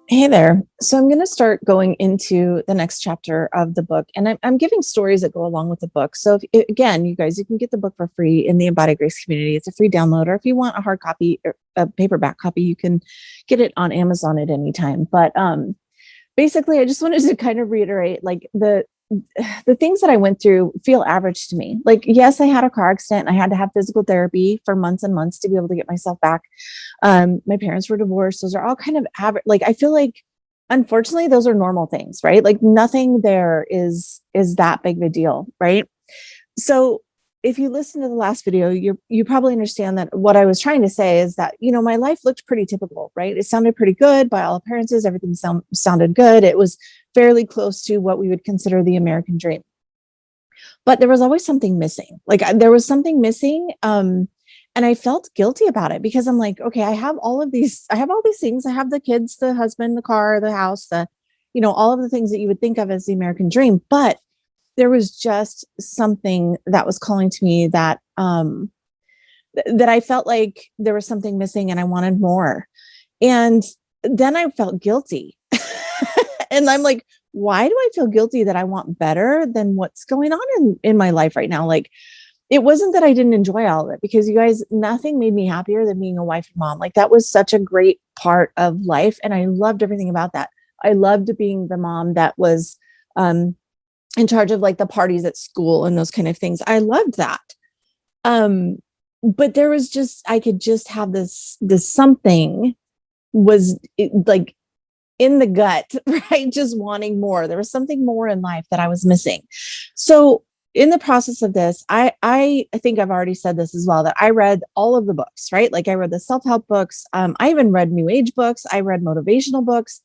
Hey there. So I'm going to start going into the next chapter of the book, and I'm giving stories that go along with the book. So again, you guys, you can get the book for free in the Embodied Grace community. It's a free download, or if you want a hard copy, or a paperback copy, you can get it on Amazon at any time. But basically, I just wanted to kind of reiterate, like the things that I went through feel average to me. Like, yes, I had a car accident. I had to have physical therapy for months and months to be able to get myself back. My parents were divorced. Those are all kind of average. Like, I feel like, unfortunately, those are normal things, right? Like, nothing there is that big of a deal, right? So if you listen to the last video, you probably understand that what I was trying to say is that, my life looked pretty typical, right? It sounded pretty good by all appearances. Everything sounded good. It was fairly close to what we would consider the American dream. But there was always something missing. Like, there was something missing. And I felt guilty about it because I'm like, okay, I have all these things. I have the kids, the husband, the car, the house, all of the things that you would think of as the American dream. But there was just something that was calling to me that that I felt like there was something missing and I wanted more. And then I felt guilty. And I'm like, why do I feel guilty that I want better than what's going on in my life right now? Like, it wasn't that I didn't enjoy all of it, because you guys, nothing made me happier than being a wife and mom. Like, that was such a great part of life. And I loved everything about that. I loved being the mom that was in charge of like the parties at school and those kind of things. I loved that. But there was I could just have this something was like in the gut, right? Just wanting more. There was something more in life that I was missing. So in the process of this, I think I've already said this as well, that I read all of the books, right? Like, I read the self-help books. I even read new age books. I read motivational books,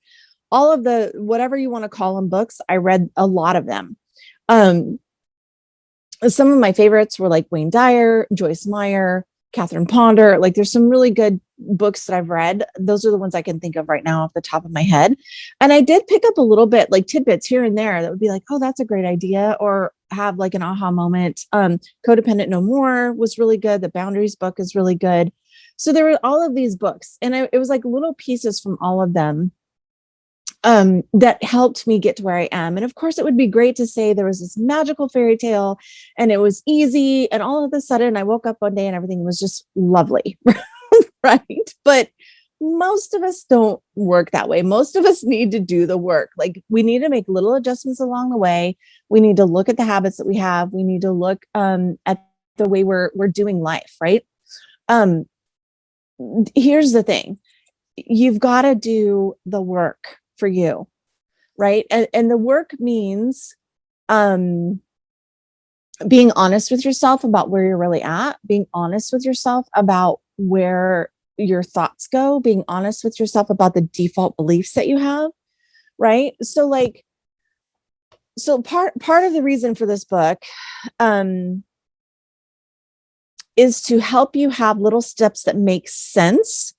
all of the, whatever you want to call them, books. I read a lot of them. Some of my favorites were like Wayne Dyer, Joyce Meyer, Catherine Ponder. Like, there's some really good books that I've read. Those are the ones I can think of right now off the top of my head. And I did pick up a little bit, like tidbits here and there, that would be like, oh, that's a great idea, or have like an aha moment. Codependent No More was really good. The Boundaries book is really good. So there were all of these books, and it was like little pieces from all of them that helped me get to where I am. And of course, it would be great to say there was this magical fairy tale and it was easy, and all of a sudden I woke up one day and everything was just lovely. Right? But most of us don't work that way. Most of us need to do the work. Like, we need to make little adjustments along the way. We need to look at the habits that we have. We need to look at the way we're doing life, right? Here's the thing. You've got to do the work for you, right? And the work means being honest with yourself about where you're really at, being honest with yourself about where your thoughts go, being honest with yourself about the default beliefs that you have, right? So part of the reason for this book is to help you have little steps that make sense.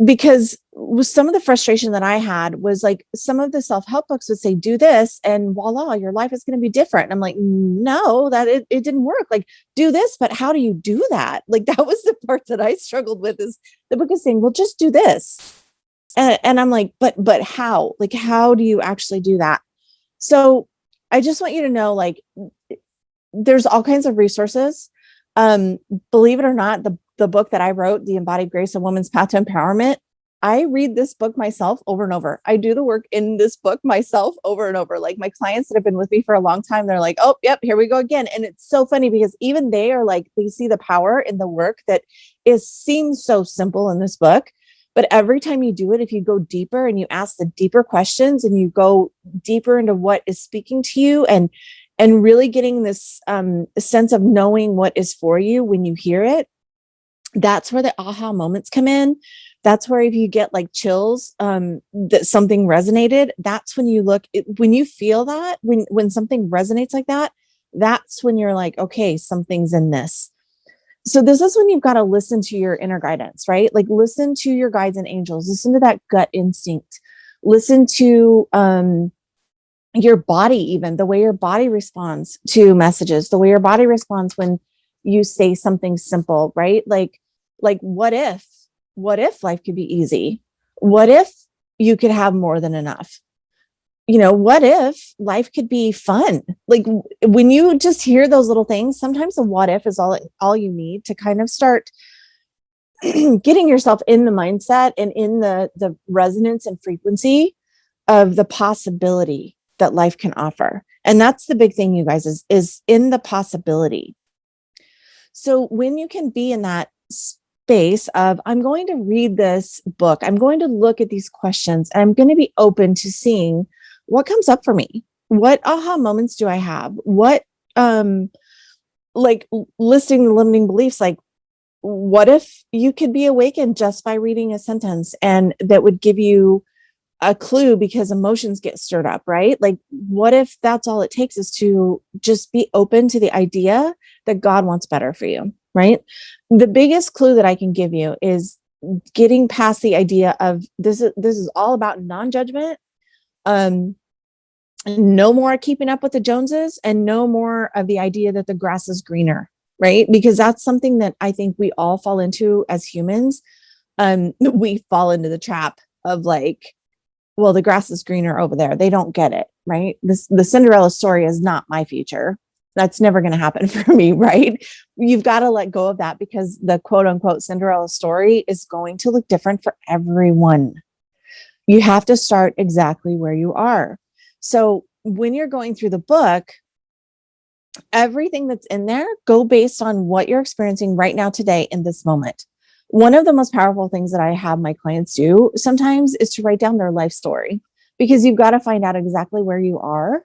Because with some of the frustration that I had was like, some of the self-help books would say, do this and voila, your life is going to be different. And I'm like, no, that it didn't work. Like, do this, but how do you do that? Like, that was the part that I struggled with. Is the book is saying, well, just do this. And I'm like, but how? Like, how do you actually do that? So I just want you to know, like, there's all kinds of resources. Believe it or not, the book that I wrote, The Embodied Grace, A Woman's Path to Empowerment, I read this book myself over and over. I do the work in this book myself over and over. Like, my clients that have been with me for a long time, they're like, oh, yep, here we go again. And it's so funny because even they are like, they see the power in the work that seems so simple in this book. But every time you do it, if you go deeper and you ask the deeper questions and you go deeper into what is speaking to you, and really getting this sense of knowing what is for you when you hear it, that's where the aha moments come in. That's where, if you get like chills, that something resonated, that's when you when you feel that, when something resonates like that, that's when you're like, okay, something's in this. So this is when you've got to listen to your inner guidance, right? Like, listen to your guides and angels, listen to that gut instinct, listen to, your body, even the way your body responds to messages, the way your body responds when you say something simple, right? Like what if life could be easy? What if you could have more than enough? What if life could be fun? Like when you just hear those little things, sometimes the what if is all you need to kind of start getting yourself in the mindset and in the resonance and frequency of the possibility that life can offer. And that's the big thing, you guys, is in the possibility. So when you can be in that space of, I'm going to read this book, I'm going to look at these questions, and I'm going to be open to seeing what comes up for me. What aha moments do I have? What, like listing the limiting beliefs, like, what if you could be awakened just by reading a sentence, and that would give you a clue because emotions get stirred up, right? Like, what if that's all it takes is to just be open to the idea that God wants better for you, right? The biggest clue that I can give you is getting past the idea of this is all about non-judgment. No more keeping up with the Joneses, and no more of the idea that the grass is greener, right? Because that's something that I think we all fall into as humans. We fall into the trap of like, well, the grass is greener over there. They don't get it, right? The Cinderella story is not my future. That's never going to happen for me, right? You've got to let go of that, because the quote unquote Cinderella story is going to look different for everyone. You have to start exactly where you are. So when you're going through the book, everything that's in there, go based on what you're experiencing right now, today, in this moment. One of the most powerful things that I have my clients do sometimes is to write down their life story, because you've got to find out exactly where you are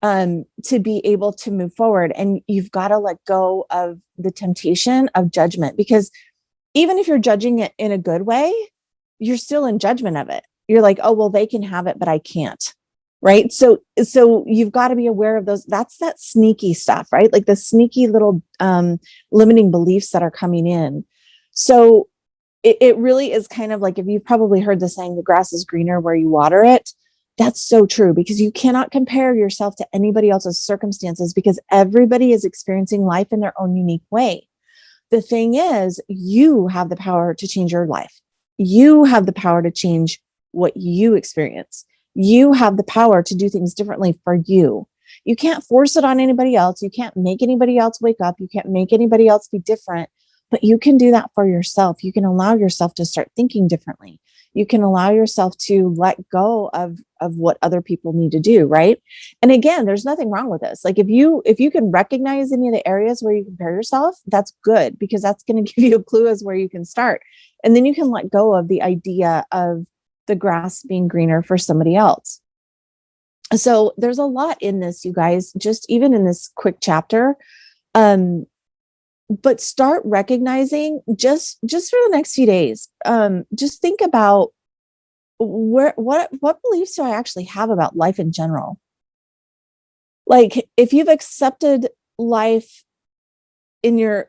to be able to move forward. And you've got to let go of the temptation of judgment, because even if you're judging it in a good way, you're still in judgment of it. You're like, oh, well, they can have it, but I can't. Right. So you've got to be aware of those. That's that sneaky stuff, right? Like the sneaky little limiting beliefs that are coming in. So it really is kind of like, if you've probably heard the saying, the grass is greener where you water it. That's so true, because you cannot compare yourself to anybody else's circumstances, because everybody is experiencing life in their own unique way. The thing is, you have the power to change your life. You have the power to change what you experience. You have the power to do things differently for you. You can't force it on anybody else. You can't make anybody else wake up. You can't make anybody else be different, but you can do that for yourself. You can allow yourself to start thinking differently. You can allow yourself to let go of what other people need to do, right? And again, there's nothing wrong with this. Like if you can recognize any of the areas where you compare yourself, that's good, because that's going to give you a clue as where you can start. And then you can let go of the idea of the grass being greener for somebody else. So there's a lot in this, you guys, just even in this quick chapter. But start recognizing just for the next few days. Just think about what beliefs do I actually have about life in general? Like if you've accepted life in your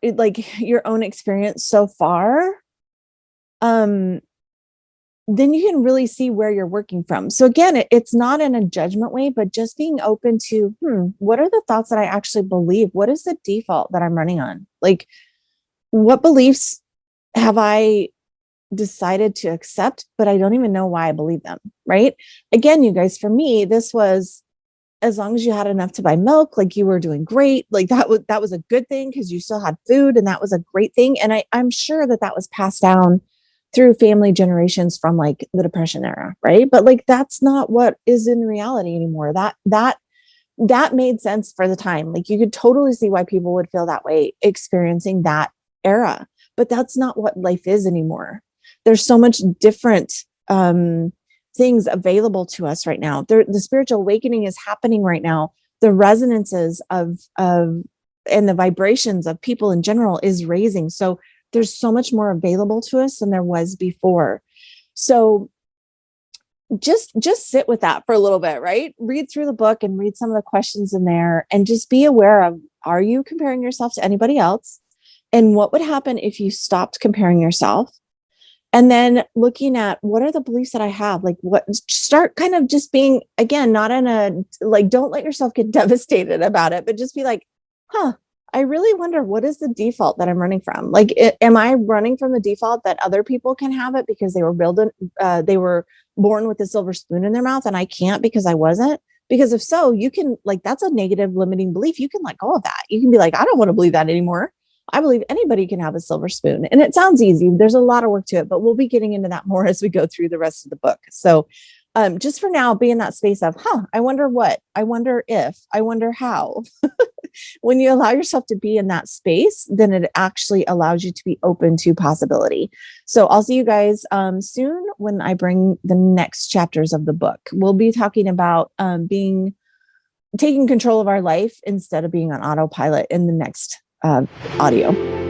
own experience so far, then you can really see where you're working from. So again, it's not in a judgment way, but just being open to, what are the thoughts that I actually believe? What is the default that I'm running on? Like, what beliefs have I decided to accept, but I don't even know why I believe them, right? Again, you guys, for me, this was, as long as you had enough to buy milk, like you were doing great. Like that was a good thing, because you still had food, and that was a great thing. And I'm sure that was passed down through family generations from like the Depression era, right? But like that's not what is in reality anymore. That made sense for the time. Like you could totally see why people would feel that way experiencing that era, but that's not what life is anymore. There's so much different things available to us right now. The spiritual awakening is happening right now. The resonances of and the vibrations of people in general is raising. So there's so much more available to us than there was before. So just sit with that for a little bit, right? Read through the book and read some of the questions in there, and just be aware of, are you comparing yourself to anybody else? And what would happen if you stopped comparing yourself? And then looking at, what are the beliefs that I have? Like start kind of just being, again, not in a, like, don't let yourself get devastated about it, but just be like, I really wonder, what is the default that I'm running from? Like, am I running from the default that other people can have it because they were born with a silver spoon in their mouth and I can't because I wasn't? Because if so, you can, like, that's a negative limiting belief. You can let go of that. You can be like, I don't want to believe that anymore. I believe anybody can have a silver spoon. And it sounds easy. There's a lot of work to it, but we'll be getting into that more as we go through the rest of the book. So just for now, be in that space of, I wonder what, I wonder if, I wonder how. When you allow yourself to be in that space, then it actually allows you to be open to possibility. So I'll see you guys soon when I bring the next chapters of the book. We'll be talking about taking control of our life instead of being on autopilot in the next audio.